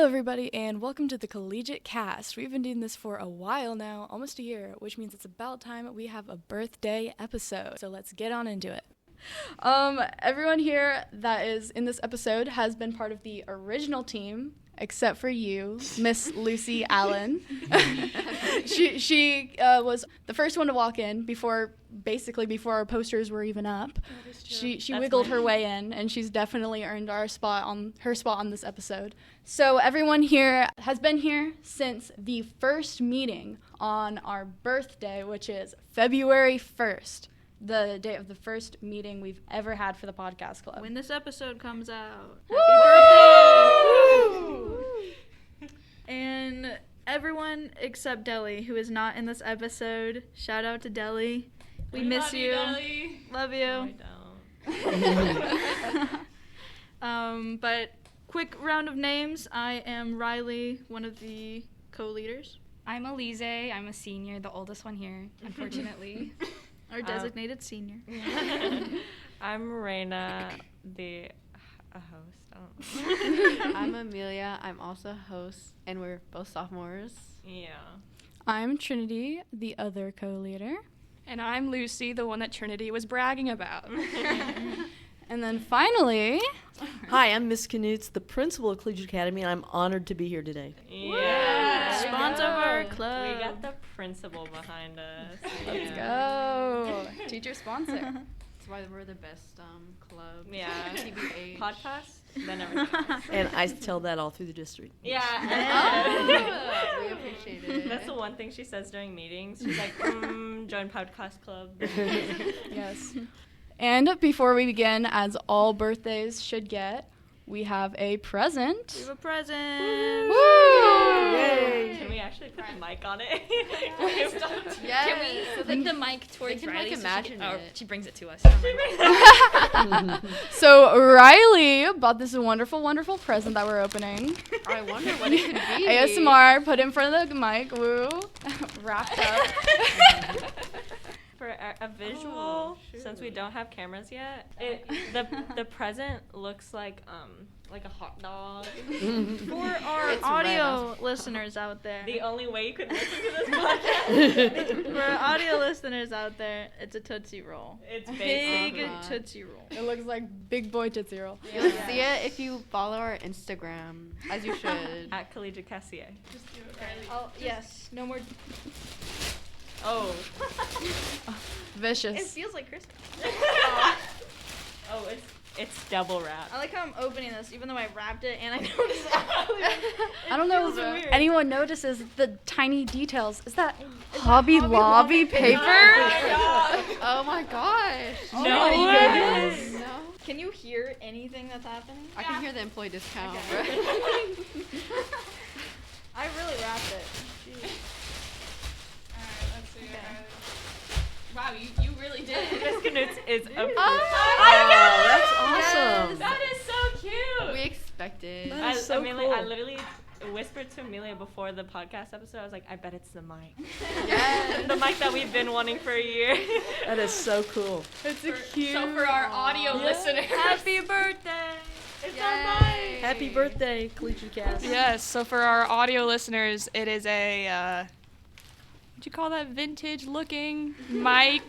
everybody, and welcome to the Collegiate Cast. We've been doing this for a while now, almost a year, which means it's about time we have a birthday episode. So let's get on into it. Everyone here that is in this episode has been part of the original team, except for you, Miss Lucy Allen. She was the first one to walk in before our posters were even up. She wiggled her way in, and she's definitely earned her spot on this episode. So everyone here has been here since the first meeting on our birthday, which is February 1st. The day of the first meeting we've ever had for the podcast club. When this episode comes out. Woo! Happy birthday! And everyone except Deli, who is not in this episode, shout out to Deli. We miss you. Deli. Love you. No, I don't. But quick round of names. I am Riley, one of the co-leaders. I'm Elise. I'm a senior, the oldest one here, unfortunately. Our designated senior. I'm Reina, a host. I don't know. I'm Amelia. I'm also a host, and we're both sophomores. Yeah. I'm Trinity, the other co-leader. And I'm Lucy, the one that Trinity was bragging about. And then finally... Hi, I'm Miss Knutz, the principal of Collegiate Academy, and I'm honored to be here today. Yeah. Sponsor of our club. We got the principal behind us. Let's go. Teacher sponsor. That's why we're the best club. Yeah. TBH. Podcast, then everything else. And I tell that all through the district. Yeah. Oh, we appreciate it. That's the one thing she says during meetings. She's like, join podcast club. Yes. And before we begin, as all birthdays should get, we have a present. We have a present. Woo! Yay! Can we actually put the mic on it? Yes. Can we flip the mic towards can, Riley? like, imagine it. She brings it to us. So Riley bought this wonderful, wonderful present that we're opening. I wonder what it could be. ASMR, put in front of the mic, woo, wrapped up. For a visual, since we don't have cameras yet, the present looks like a hot dog. For our It's audio listeners out there. The only way you could listen to this podcast. For our audio listeners out there, it's a Tootsie Roll. It's Big big. Tootsie Roll. It looks like Big Boy Tootsie Roll. You'll see it if you follow our Instagram, as you should. At Collegiate Cassier. Oh, yes. No more. Oh. Vicious. It feels like Christmas. Oh, it's double wrapped. I like how I'm opening this, even though I wrapped it and I noticed that. I don't know feels if weird. anyone notices the tiny details. Is that Hobby Lobby paper? Oh my gosh. No my way. goodness. No. Can you hear anything that's happening? I can hear the employee discount. Okay. I really wrapped it. Jeez. Alright, let's see. Okay. Wow, you really did. Miss Knutz is a Oh, that's awesome. That is so cute. We expected. That is so Amelia, I cool. literally whispered to Amelia before the podcast episode. I was like, I bet it's the mic. Yes. The mic that we've been wanting for a year. That is so cool. It's a cute. So for our audio listeners. Happy birthday! It's Yay. Happy birthday, Collegiate Cast. Yes, so for our audio listeners, it is a, what'd you call that, vintage looking mic?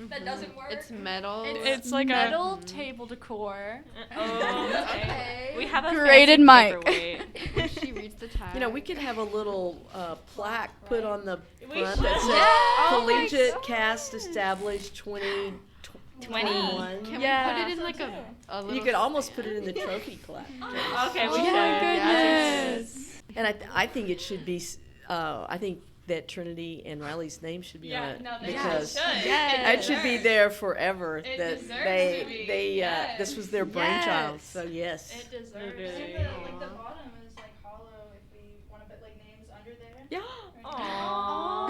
That doesn't work. It's metal. It's like metal table decor. Oh, okay. We have a Graded fancy mic. paperweight. She reads the tag. You know, we could have a little plaque put on the We front should. that says Oh my Collegiate Cast established 2021. Can Yeah. we put it in like a little... You could almost put it in the trophy plaque. Okay, we Oh should. my goodness. And I think it should be, I think that Trinity and Riley's name should be on it. Because it should be there forever. It that deserves they, to be. they, Yes. this was their brainchild. Yes. So yes. It deserves Really? it. Like the bottom is like hollow if we want to put like names under there. Yeah. Aww.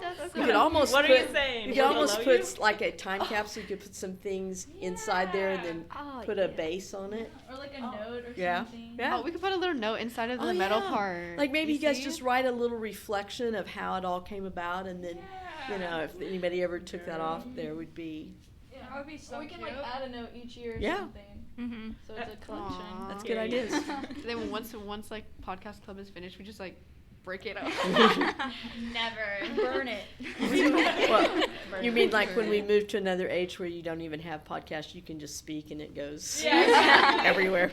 That's You could almost What put, are you saying? You could almost Below put like a time capsule. You could put some things inside there and then put a base on it. Or like a note or Yeah. something. Yeah. Oh, we could put a little note inside of the Oh, metal yeah. part. Like maybe you guys see? just wrght a little reflection of how it all came about, and then you know if anybody ever took that off, there would be. Yeah. That would be so we can like cute. add a note each year or Yeah. something. Mm-hmm. So it's a collection. Aw. That's good ideas. Then once like podcast club is finished, we just like break it up. Never. Burn it. Well, you mean like when we move to another age where you don't even have podcasts, you can just speak and it goes everywhere.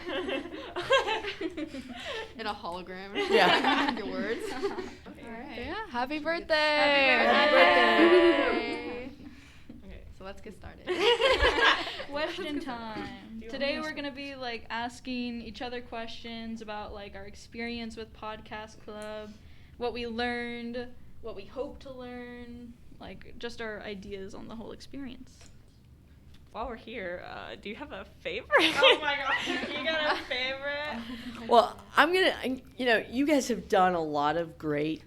In a hologram. Yeah. Your words. Yeah. Happy birthday. Happy birthday. So let's get started. Question time. Today we're gonna be like asking each other questions about like our experience with Podcast Club, what we learned, what we hope to learn, like just our ideas on the whole experience. While we're here, do you have a favorite? Oh my gosh, you got a favorite? Well, you guys have done a lot of great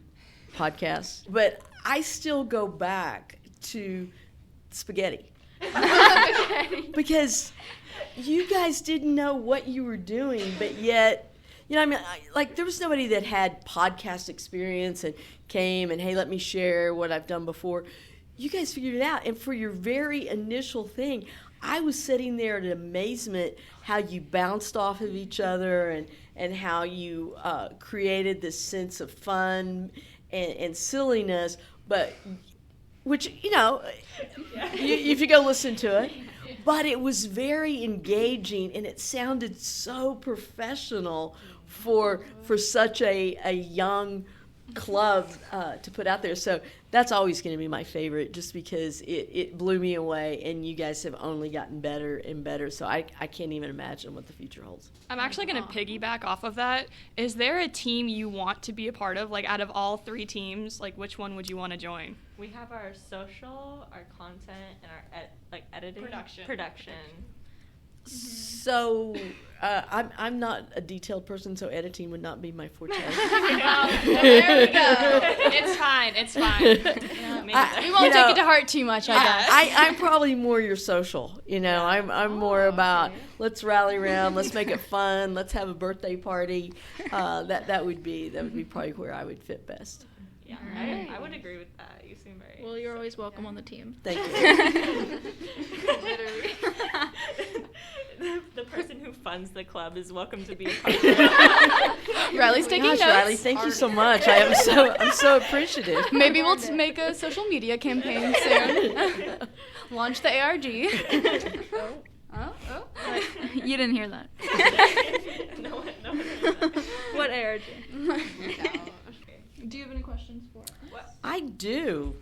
podcasts, but I still go back to spaghetti. Because you guys didn't know what you were doing, but yet, there was nobody that had podcast experience and came and, hey, let me share what I've done before. You guys figured it out. And for your very initial thing, I was sitting there in amazement how you bounced off of each other and how you created this sense of fun and silliness, but which, if you go listen to it, but it was very engaging and it sounded so professional for such a young club to put out there. So that's always going to be my favorite, just because it blew me away, and you guys have only gotten better and better. So I can't even imagine what the future holds. I'm actually going to piggyback off of that. Is there a team you want to be a part of? Like, out of all 3 teams, like, which one would you want to join? We have our social, our content, and our editing. Production. So I'm not a detailed person, so editing would not be my forte. There we go. It's fine. We won't take it to heart too much, I guess. I'm probably more your social. I'm more about let's rally around, let's make it fun, let's have a birthday party. That would be probably where I would fit best. Yeah, I would agree with that. You seem very. Well, you're always welcome on the team. Thank you. Literally. The person who funds the club is welcome to be a part of it. Riley's taking notes. Riley, thank you so much. I'm so appreciative. Maybe we'll make a social media campaign soon. Launch the ARG. Oh. You didn't hear that. No one heard that. What ARG? Do you have any questions for us? I do.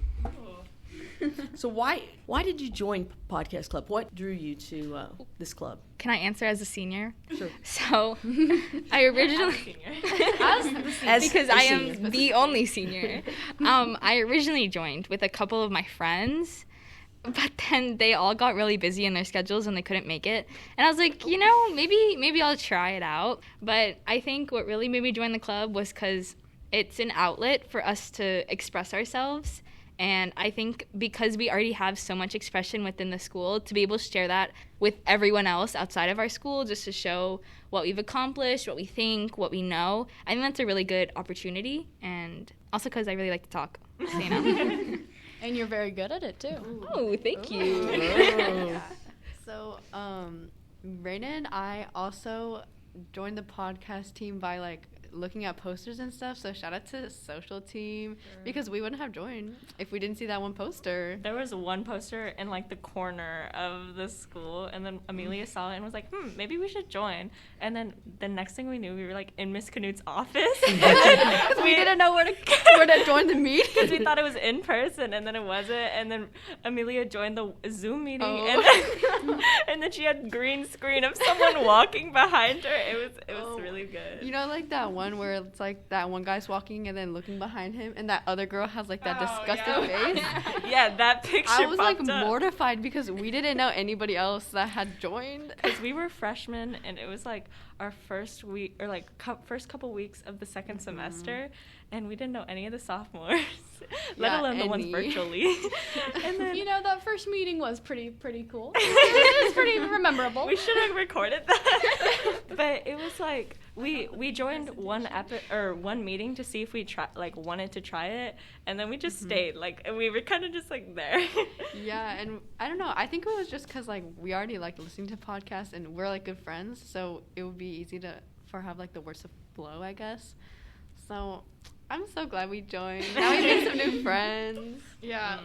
So why did you join Podcast Club? What drew you to this club? Can I answer as a senior? Sure. So, I originally, because I am the only senior. I originally joined with a couple of my friends, but then they all got really busy in their schedules and they couldn't make it. And I was like, maybe I'll try it out. But I think what really made me join the club was because it's an outlet for us to express ourselves. And I think because we already have so much expression within the school, to be able to share that with everyone else outside of our school, just to show what we've accomplished, what we think, what we know, I think that's a really good opportunity. And also because I really like to talk, so, And you're very good at it, too. Oh, thank you. Oh. So, Raina and I also joined the podcast team by looking at posters and stuff, so shout out to the social team, because we wouldn't have joined if we didn't see that one poster. There was one poster in the corner of the school, and then Amelia saw it and was like, maybe we should join. And then the next thing we knew, we were in Miss Canute's office. Because we didn't know where to join the meeting. Because we thought it was in person, and then it wasn't. And then Amelia joined the Zoom meeting, and then she had green screen of someone walking behind her. It was really good. That one where it's that one guy's walking and then looking behind him, and that other girl has that disgusting face. Yeah, that picture. I was popped up. mortified because we didn't know anybody else that had joined. Because we were freshmen, and it was our first week or first couple weeks of the second semester, and we didn't know any of the sophomores, let alone the ones virtually. And then that first meeting was pretty cool. It was pretty memorable. We should have recorded that. But it was we joined one meeting to see if we wanted to try it, and then we just stayed, and we were kind of just there. Yeah, and I don't know, I think it was just because we already listening to podcasts and we're good friends, so it would be easy to have the words to flow, I guess. So I'm so glad we joined. Now we made some new friends. Yeah,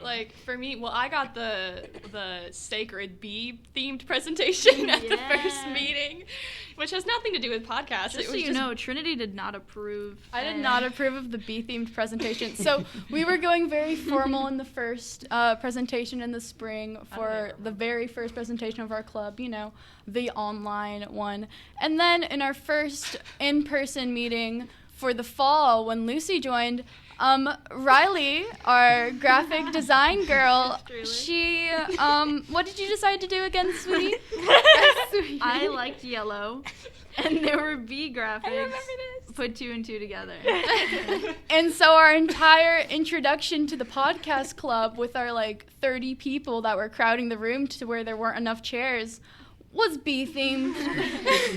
for me, I got the Sacred Bee themed presentation at the first meeting, which has nothing to do with podcasts. Just so you know, Trinity did not approve. I did not approve of the bee themed presentation. So we were going very formal in the first presentation in the spring for the very first presentation of our club, the online one. And then in our first in-person meeting for the fall, when Lucy joined, Riley, our graphic design girl, she, what did you decide to do again, sweetie? I liked yellow, and there were bee graphics. Put 2 and 2 together. And so our entire introduction to the podcast club with our 30 people that were crowding the room to where there weren't enough chairs was bee themed.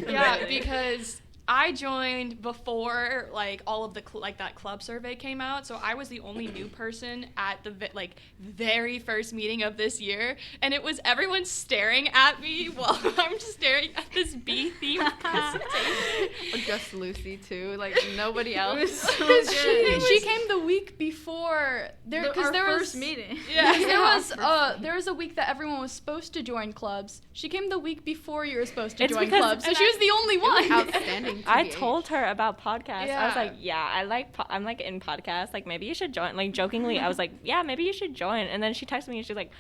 Yeah, because I joined before all of the that club survey came out, so I was the only new person at the very first meeting of this year, and it was everyone staring at me while I'm just staring at this bee themed presentation. Just Lucy too, nobody else. It was so good. She came the week before there was first meeting. Yeah, there was a week that everyone was supposed to join clubs. She came the week before you were supposed to join clubs, so she was the only one. Outstanding. I told her about podcasts. Yeah. I was like, yeah, I'm in podcasts. Maybe you should join. Jokingly, I was like, yeah, maybe you should join. And then she texted me and she's like,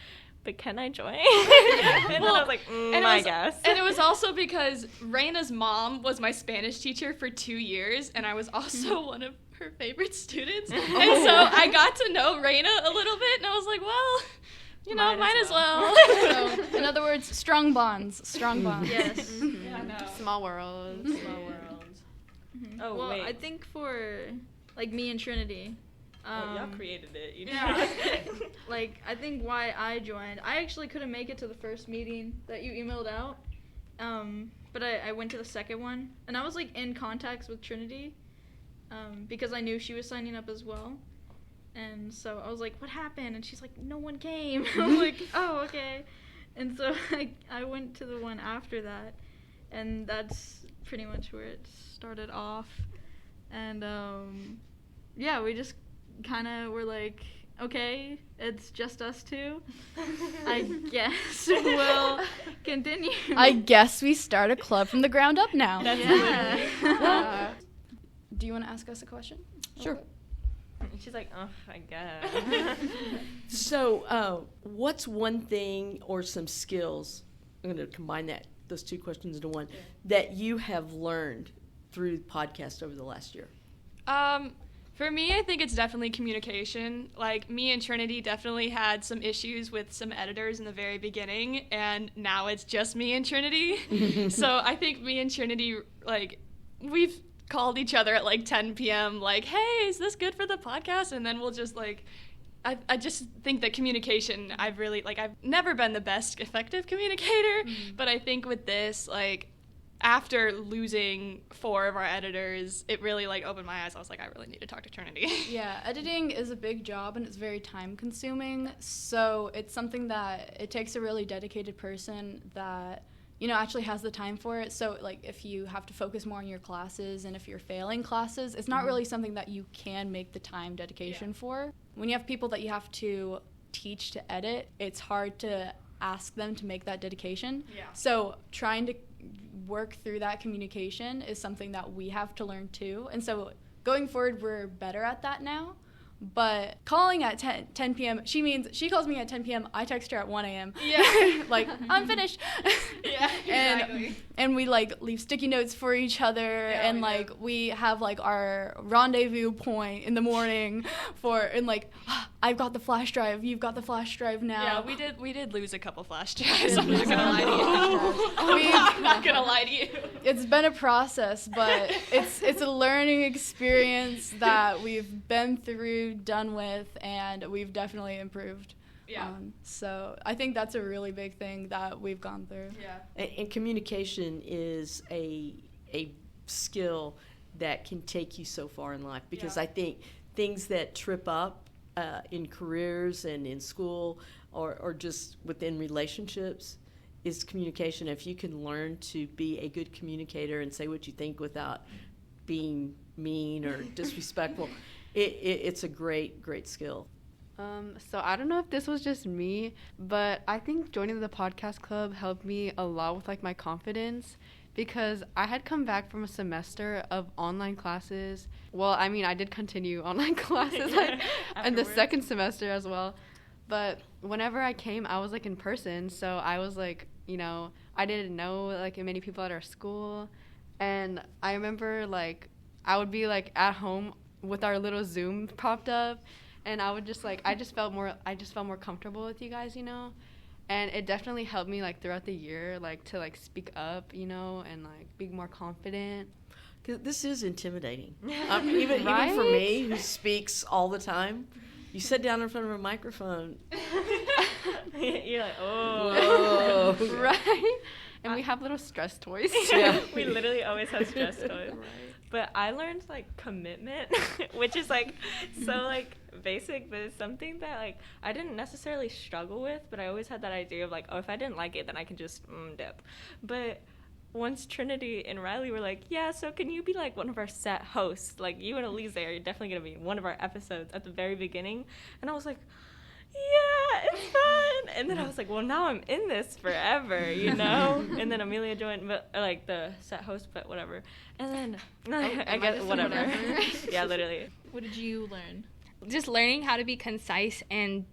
but can I join? And then I was like, I guess. And it was also because Raina's mom was my Spanish teacher for 2 years, and I was also one of her favorite students. And so I got to know Raina a little bit, and I was like, well, might as well. So, in other words, strong bonds. Yes. Yeah, no. Small world. Oh, well, wait. I think for me and Trinity. Y'all created it. You Yeah. I think why I joined. I actually couldn't make it to the first meeting that you emailed out. But I went to the second one, and I was in contacts with Trinity, because I knew she was signing up as well. And so I was like, what happened? And she's like, no one came. I was like, oh, okay. And so I went to the one after that, and that's pretty much where it started off. And yeah, we just kind of were like, okay, it's just us two. I guess we'll continue. I guess we start a club from the ground up now. Yeah. Do you want to ask us a question? Sure. She's like, oh, I guess. So, what's one thing or some skills, I'm going to combine those two questions into one, that you have learned through podcasts over the last year? For me, I think it's definitely communication. Me and Trinity definitely had some issues with some editors in the very beginning, and now it's just me and Trinity. So I think me and Trinity, we've called each other at 10 p.m. Hey, is this good for the podcast? And then we'll just I just think that communication, I've never been the best effective communicator, but I think with this, after losing 4 of our editors, it really opened my eyes. I was like, I really need to talk to Trinity. Yeah, editing is a big job and it's very time consuming. So it's something that it takes a really dedicated person that, actually has the time for it. So if you have to focus more on your classes and if you're failing classes, it's not really something that you can make the time dedication for. When you have people that you have to teach to edit, it's hard to ask them to make that dedication. Yeah. So trying to work through that communication is something that we have to learn too. And so going forward, we're better at that now. But calling at 10 p.m., she calls me at 10 p.m., I text her at 1 a.m. Yeah. I'm finished. Yeah, exactly. And we leave sticky notes for each other, and we have our rendezvous point in the morning I've got the flash drive, you've got the flash drive now. Yeah, we did lose a couple flash drives. I'm not gonna lie to you. I'm not gonna lie to you. It's been a process, but it's a learning experience that we've been through, done with, and we've definitely improved. Yeah. So I think that's a really big thing that we've gone through. Yeah. And communication is a skill that can take you so far in life, because I think things that trip up in careers and in school or just within relationships is communication. If you can learn to be a good communicator and say what you think without being mean or disrespectful, it's a great skill. So I don't know if this was just me, but I think joining the podcast club helped me a lot with like my confidence, because I had come back from a semester of online classes. Well, I mean, I did continue online classes like in the second semester as well. But whenever I came, I was like in person. So I was like, you know, I didn't know like many people at our school. And I remember like I would be like at home with our little Zoom propped up, and I would just like I just felt more comfortable with you guys, you know. And it definitely helped me like throughout the year, like to like speak up, you know, and like be more confident. 'Cause this is intimidating. Even for me, who speaks all the time, you sit down in front of a microphone. You're like, oh. Whoa. Right? And we have little stress toys. Yeah. We literally always have stress toys. But I learned like commitment, which is like so like basic, but it's something that like I didn't necessarily struggle with, but I always had that idea of like, oh, if I didn't like it, then I can just dip. But once Trinity and Riley were like, yeah, so can you be like one of our set hosts? Like you and Elise are definitely gonna be in one of our episodes at the very beginning. And I was like, yeah, it's fun. And then I was like, well, now I'm in this forever, you know? And then Amelia joined, like, the set host, but whatever. And then, I guess, whatever. Yeah, literally. What did you learn? Just learning how to be concise and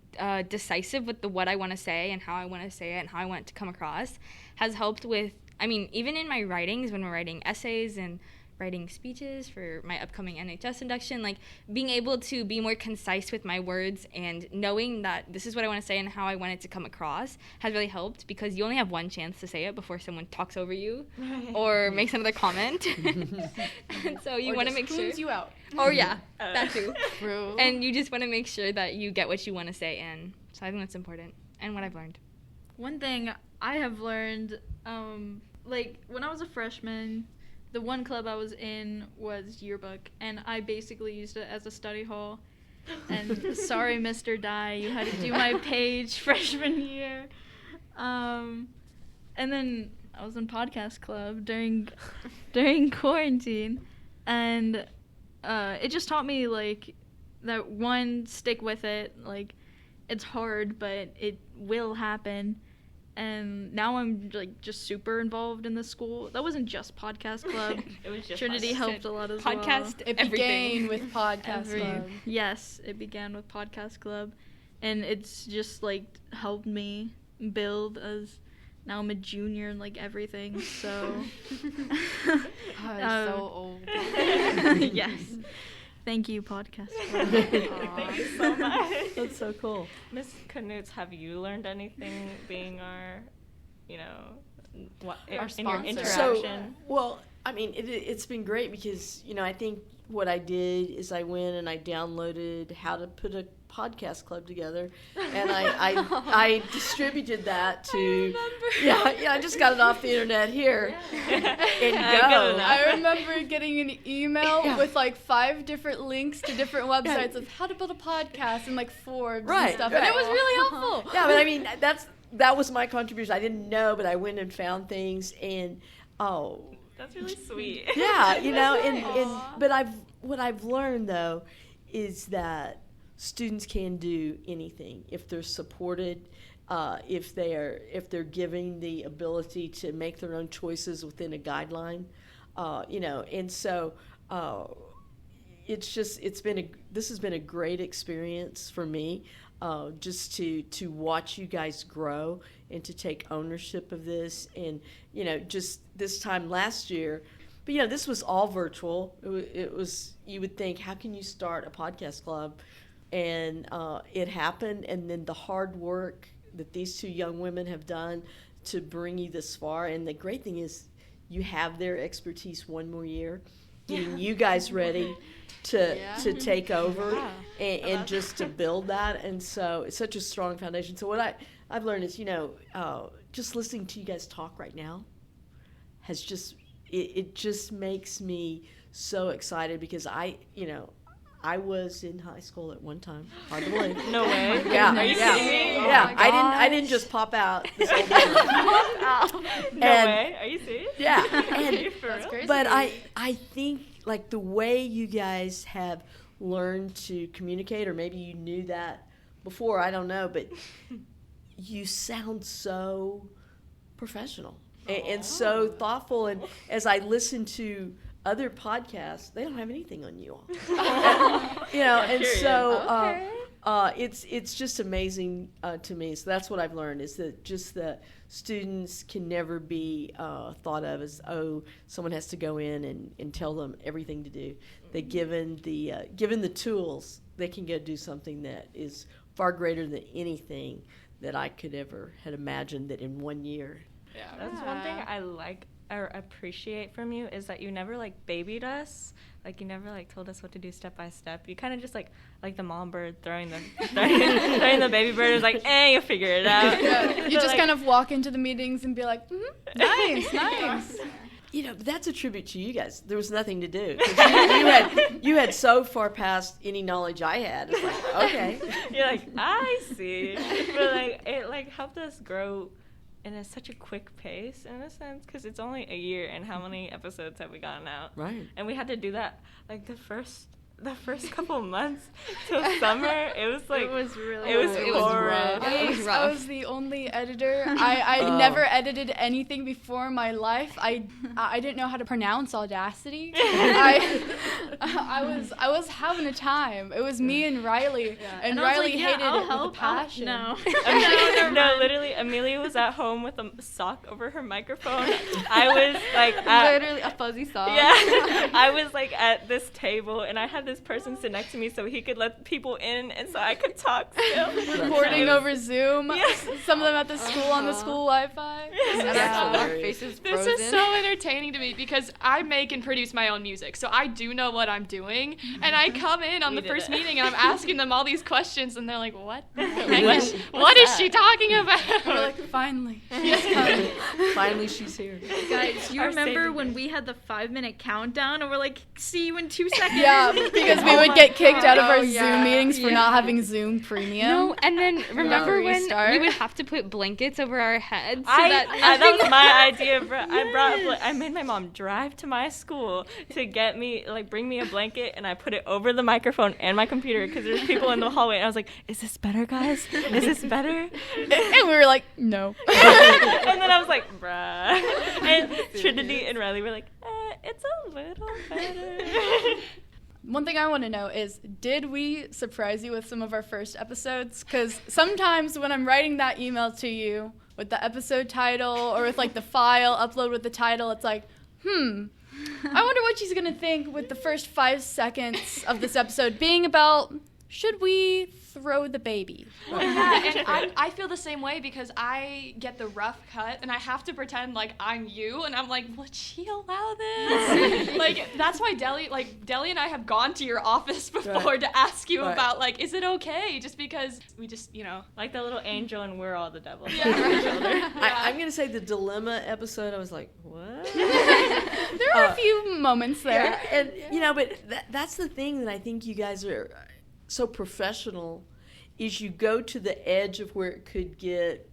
decisive with what I want to say and how I want to say it and how I want it to come across has helped with, I mean, even in my writings, when we're writing essays and writing speeches for my upcoming NHS induction, like being able to be more concise with my words and knowing that this is what I want to say and how I want it to come across has really helped, because you only have one chance to say it before someone talks over you or makes another comment. And so you want to make sure you out. Oh yeah, that too. True. And you just want to make sure that you get what you want to say in. So I think that's important, and what I've learned. One thing I have learned, like when I was a freshman, the one club I was in was yearbook, and I basically used it as a study hall. And sorry, Mr. Dye, you had to do my page freshman year. And then I was in podcast club during quarantine, and it just taught me like that one, stick with it. Like it's hard, but it will happen. And now I'm like just super involved in the school. That wasn't just podcast club. It was just Trinity helped a lot as Podcast, It everything. began with podcast club. Yes, it began with podcast club, and it's just like helped me build as now I'm a junior and like everything. So I'm so old. Yes. Thank you, podcast club. Thank you so much. That's so cool. Miss Knutz, have you learned anything being our, you know, in your sponsor. interaction? Well, I mean, it's been great because, you know, I think what I did is I went and I downloaded how to put a podcast club together, and I distributed that to I just got it off the internet here and go. I remember getting an email with like 5 different links to different websites of how to build a podcast and like Forbes and stuff, and it was really helpful. Yeah, but I mean that was my contribution. I didn't know, but I went and found things, and That's really sweet. yeah, you know, but what I've learned though is that students can do anything if they're supported, if they're given the ability to make their own choices within a guideline, you know, and so this has been a great experience for me, just to watch you guys grow and to take ownership of this, and you know, just this time last year. But you know, this was all virtual. It was you would think, how can you start a podcast club? And it happened, and then the hard work that these 2 young women have done to bring you this far. And the great thing is you have their expertise one more year, getting you guys ready to take over and just to build that. And so it's such a strong foundation. So what I've learned is, you know, just listening to you guys talk right now has just it just makes me so excited because I was in high school at one time. Hard to believe. No way. Yeah. Are you kidding me? Yeah. I didn't just pop out. This old No way. Are you serious? Yeah. And, for real? crazy. but I think like the way you guys have learned to communicate, or maybe you knew that before, I don't know, but you sound so professional and so thoughtful. And as I listen to other podcasts, they don't have anything on you all. And so it's just amazing to me. So that's what I've learned, is that just the students can never be thought of as, someone has to go in and tell them everything to do. They're given the tools, they can go do something that is far greater than anything that I could ever had imagined that in 1 year. Yeah. That's one thing I like or appreciate from you, is that you never like babied us. Like, you never like told us what to do step by step. You kind of just like the mom bird throwing the baby bird is like, you figure it out. Yeah, you just kind of walk into the meetings and be like, nice. That's a tribute to you guys. There was nothing to do. 'Cause you had so far past any knowledge I had. It's like, okay. You're like, I see. But like, it like helped us grow in such a quick pace, in a sense, because it's only a year, and how many episodes have we gotten out? Right. And we had to do that like the first couple of months till summer. It was like, It was really it was rough. horrid. It was I rough. was the only editor. I never edited anything before in my life. I didn't know how to pronounce Audacity. I was having a time. It was me and Riley, and I was Riley like, hated I'll it help. with a passion. No. No, literally, Amelia was at home with a sock over her microphone. I was like, Literally a fuzzy sock. yeah, I was like at this table, and I had this person sit next to me so he could let people in, and so I could talk still. Recording over Zoom. Yes. Some of them at the school on the school Wi-Fi. And our hilarious. faces This frozen. is so entertaining to me because I make and produce my own music, so I do know what I'm doing. And I come in on We the did first it. meeting and I'm asking them all these questions, and they're like, "What? the heck What- is- what's what is that?" she talking about?" We're like, finally. Finally, she's here. Guys, do you Our remember saving when we had the 5-minute countdown and we're like, see you in 2 seconds? Yeah, because we Oh would my get kicked out of our Oh, yeah. Zoom meetings for Yeah. not having Zoom Premium. No, and then remember when Restart. we would have to put blankets over our heads so That that was my idea. I made my mom drive to my school to get me, like, bring me a blanket, and I put it over the microphone and my computer because there's people in the hallway, and I was like, "Is this better, guys? Is this better?" And we were like, no. And then I was like, "Bruh," and Trinity and Riley were like, "It's a little better." One thing I want to know is, did we surprise you with some of our first episodes? Because sometimes when I'm writing that email to you with the episode title or with like the file upload with the title, it's like, I wonder what she's going to think with the first 5 seconds of this episode being about, should we throw the baby? Yeah, and I feel the same way because I get the rough cut and I have to pretend like I'm you, and I'm like, would she allow this? Like, that's why Deli and I have gone to your office before to ask you about, like, is it okay? Just because we just, Like the little angel, and we're all the devil. I'm going to say the dilemma episode, I was like, what? There were a few moments there. Yeah, and but that's the thing that I think you guys are so professional, is you go to the edge of where it could get,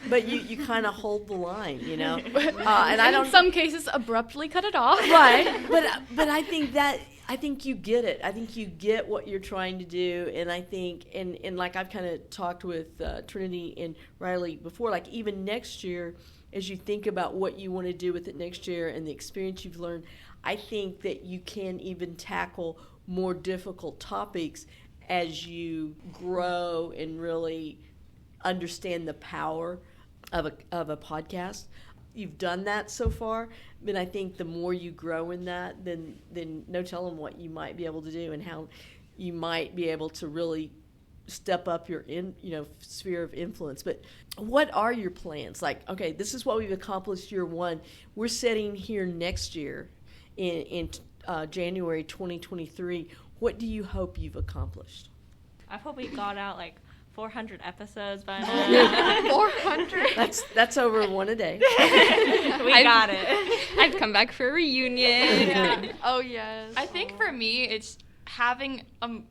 but you kind of hold the line, and I don't in some cases abruptly cut it off. right, but I think you get it. I think you get what you're trying to do, and I think and like I've kind of talked with Trinity and Riley before, like even next year, as you think about what you want to do with it next year and the experience you've learned, I think that you can even tackle more difficult topics as you grow and really understand the power of a podcast. You've done that so far, but I think the more you grow in that, then no telling what you might be able to do and how you might be able to really step up your sphere of influence. But what are your plans? Like, okay, this is what we've accomplished year one. We're sitting here next year in January 2023. What do you hope you've accomplished? I hope we got out like 400 episodes by now. 400? That's over one a day. We got it. I've come back for a reunion. Yeah. Oh, yes. I think for me, it's having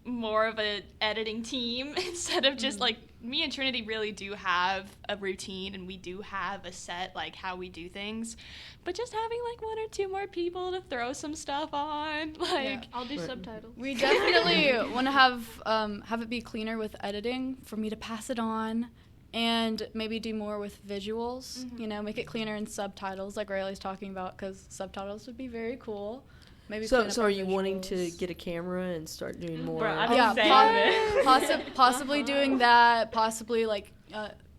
more of an editing team instead of just like me and Trinity really do have a routine and we do have a set like how we do things, but just having like one or two more people to throw some stuff on, like I'll do subtitles. We definitely want to have it be cleaner with editing for me to pass it on, and maybe do more with visuals. You know, make it cleaner in subtitles, like Rayleigh's talking about, because subtitles would be very cool. Maybe So clean up are our you wanting to visuals. get a camera and start doing more? Bro, I've Yeah, been saying this. possibly doing that. Possibly like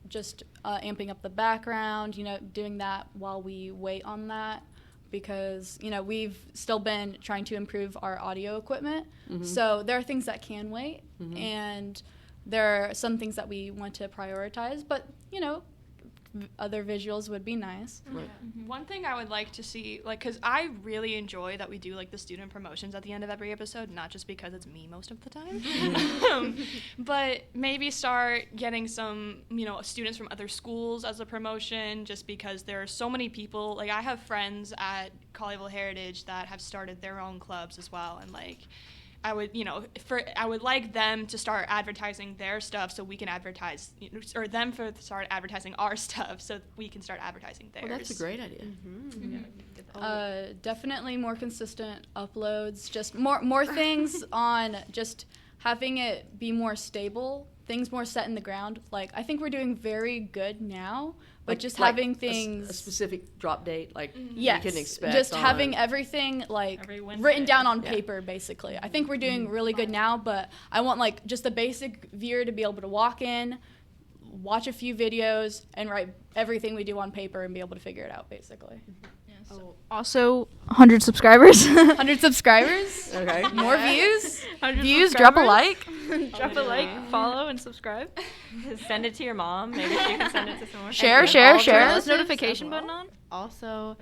just amping up the background. You know, doing that while we wait on that, because you know we've still been trying to improve our audio equipment. So there are things that can wait, and there are some things that we want to prioritize. But you know, other visuals would be nice. one thing I would like to see, like, because I really enjoy that we do like the student promotions at the end of every episode, not just because it's me most of the time, but maybe start getting some, you know, students from other schools as a promotion, just because there are so many people. Like, I have friends at Colleyville Heritage that have started their own clubs as well, and like, I would, you know, I would like them to start advertising their stuff so we can advertise, you know, or them to start advertising our stuff so we can start advertising theirs. Well, that's a great idea. Definitely more consistent uploads, just more things on just having it be more stable, things more set in the ground. Like, I think we're doing very good now, but just having things a specific drop date, like yes, we can expect. just on having everything like Every Wednesday. written down on Yeah. paper, basically. I think we're doing really good now, but I want like just a basic viewer to be able to walk in, watch a few videos, and write everything we do on paper and be able to figure it out, basically. Also, 100 subscribers. 100 subscribers, Okay. more views, 100 views, drop a subscribers. like, Drop a like, follow, and subscribe. Send it to your mom. Maybe she can send it to someone. Share, And share, all share. relatives Turn this notification as well. button on. Also,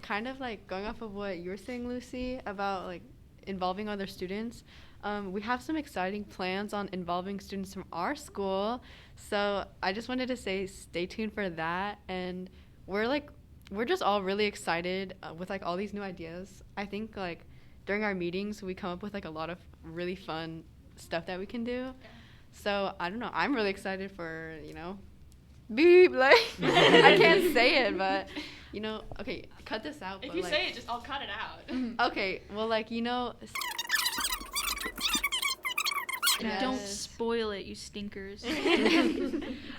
kind of like going off of what you were saying, Lucy, about like involving other students. We have some exciting plans on involving students from our school. So I just wanted to say stay tuned for that. And we're just all really excited with like all these new ideas. I think like during our meetings, we come up with like a lot of really fun stuff that we can do. So I don't know. I'm really excited for, you know, beep, like, I can't say it, but, you know, okay, cut this out. If but, you like, say it, just I'll cut it out. okay, well, like, you know. Don't spoil it, you stinkers.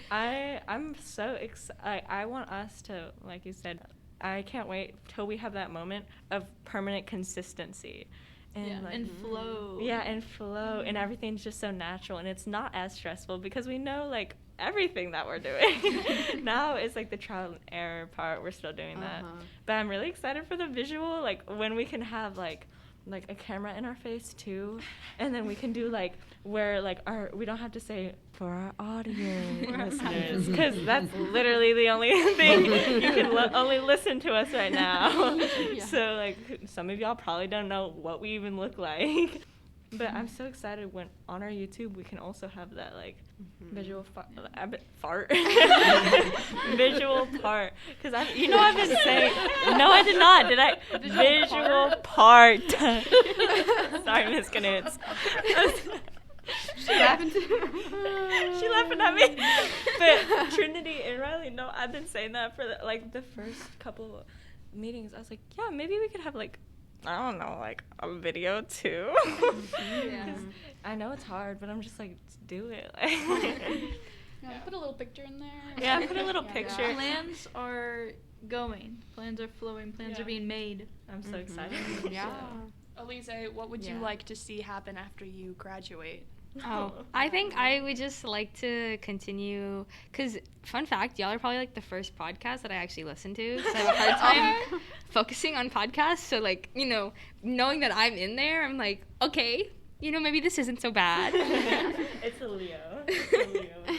I'm so excited. I want us to, like you said, I can't wait till we have that moment of permanent consistency. And, like, and flow. yeah, and flow, and everything's just so natural, and it's not as stressful because we know, like, everything that we're doing. Now it's, like, the trial and error part. We're still doing that. But I'm really excited for the visual, like, when we can have, like a camera in our face, too, and then we can do, like, where, like, we don't have to say, for our audio listeners, because that's literally the only thing. You can only listen to us right now. Yeah. So, like, some of y'all probably don't know what we even look like. But I'm so excited when on our YouTube we can also have that, like, visual fart. Visual part. Because I've been saying, no, I did not. Did I? Visual part. Sorry, Miss Knutz. She laughing She laughing at me. But Trinity and Riley, no, I've been saying that for the first couple meetings. I was like, yeah, maybe we could have, like, I don't know, like a video too. Yeah. I know it's hard, but I'm just like, do it. Yeah, put a little picture in there. Yeah, put a little picture. Plans are going. Plans are flowing. Plans are being made. I'm so excited. Yeah. Elise, what would you like to see happen after you graduate? Oh, I think I would just like to continue, because fun fact, y'all are probably like the first podcast that I actually listen to, so I have a hard time focusing on podcasts. So, like, you know, knowing that I'm in there, I'm like, okay, you know, maybe this isn't so bad. It's a Leo. It's a Leo.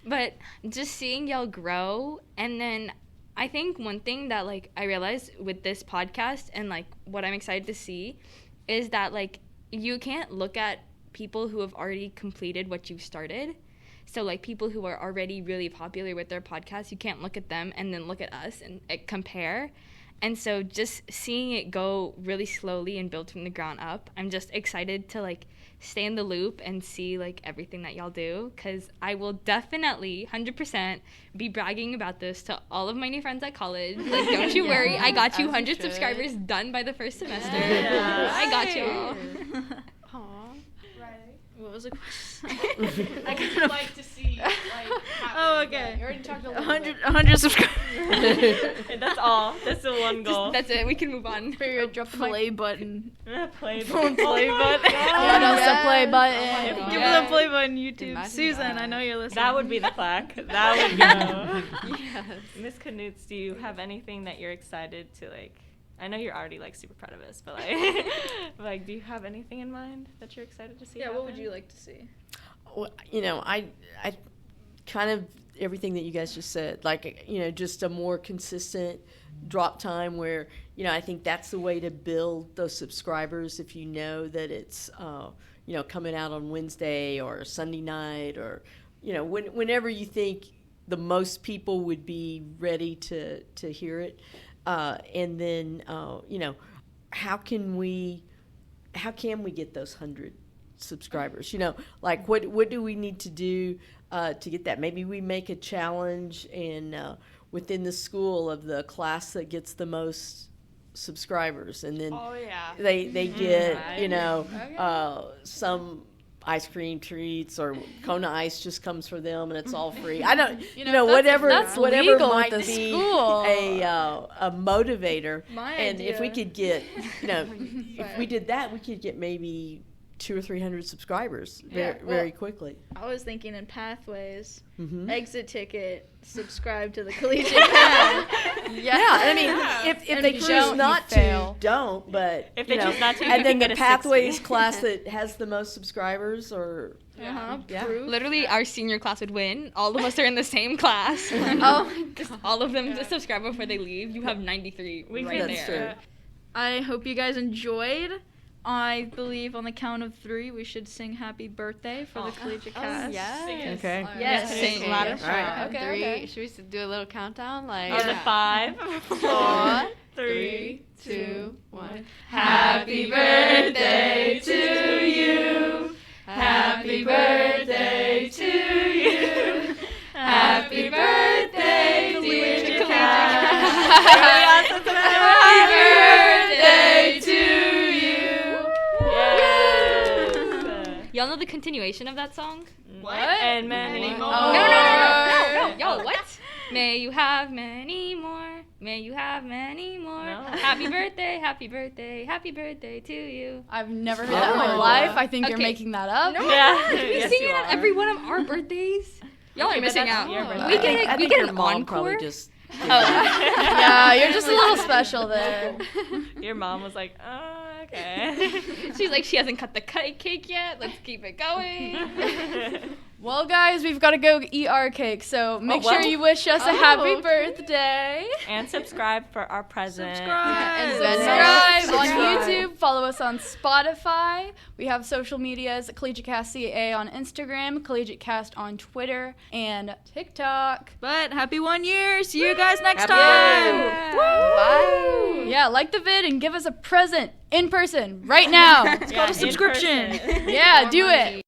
But just seeing y'all grow, and then I think one thing that, like, I realized with this podcast and, like, what I'm excited to see is that, like, you can't look at people who have already completed what you've started. So, like, people who are already really popular with their podcasts, you can't look at them and then look at us and compare. And so just seeing it go really slowly and build from the ground up, I'm just excited to, like, stay in the loop and see, like, everything that y'all do, because I will definitely 100% be bragging about this to all of my new friends at college. Like, don't you worry, I got you 100 subscribers done by the first semester. I got you all. What was the question? I kind of like to see. Like, Oh, okay. You already talked a little 100 subscribers. That's all. That's the one goal. That's it. We can move on. bit. Drop the mic. Play button. Play Phone button. play button. Give us a play Oh button. my Give God. us a play button, YouTube. Imagine Susan, that. I know you're listening. That would be the plaque. That would go. Yes. Miss Knutz, do you have anything that you're excited to, like, I know you're already, like, super proud of us, but, like, like, do you have anything in mind that you're excited to see Yeah, what would happen? you like to see? Well, you know, I kind of everything that you guys just said, like, you know, just a more consistent drop time where, you know, I think that's the way to build those subscribers. If you know that it's, you know, coming out on Wednesday or Sunday night, or, you know, whenever you think the most people would be ready to hear it. And then, you know, how can we get those 100 subscribers? You know, like, what do we need to do to get that? Maybe we make a challenge and within the school of the class that gets the most subscribers, and then Oh yeah. they get, you know, Okay. some ice cream treats, or Kona Ice just comes for them and it's all free. I don't, you know, that's whatever legal might at the be school. a motivator. My And if we idea. could get, you know, if we did that, we could get maybe 200 or 300 subscribers Yeah, very quickly. I was thinking in pathways, Mhm. exit ticket, subscribe to the collegiate path. Yeah, I mean, if And they if you choose don't, not you to, fail. don't. But If you they know, choose not to, you and then can the get a Pathways 60. class that has the most subscribers, or yeah. Literally, our senior class would win. All of us are in the same class. Oh, Just all of them just subscribe before they leave. You have 93 We right can- That's there. true. I hope you guys enjoyed. I believe on the count of 3, we should sing happy birthday for the collegiate cast. Yes. Okay. Yes. Sing louder. All right. Okay, 3. okay. Should we do a little countdown? Like, On the 5, 4, 3, 2, 1. Happy birthday to you. Happy birthday to you. Happy birthday, dear Kat. Happy birthday to you. Yes. Y'all know the continuation of that song? What? And many more. No, no, no, no, no. Y'all, what? May you have many more. May you have many more. No. Happy birthday, happy birthday, happy birthday to you. I've never heard that in my life. I think you're Okay. making that up. No, Yeah. we Yes, sing you it on are. every one of our birthdays. Y'all Okay, are but missing that's out. your birthday. We I get think we your get an mom encore. probably just. Oh. Yeah, you're just a little special there. Your mom was like, okay. She's like, she hasn't cut the cake yet. Let's keep it going. Well, guys, we've got to go eat our cake, so make well. sure you wish us a happy birthday. And subscribe for our present. Subscribe. Subscribe on YouTube. Follow us on Spotify. We have social medias: Collegiate Cast CAA on Instagram, Collegiate Cast on Twitter, and TikTok. But happy 1 year. See you guys next Happy time. Bye. Yeah, like the vid and give us a present in person right now. Yeah, called a subscription. in person. Yeah, do it.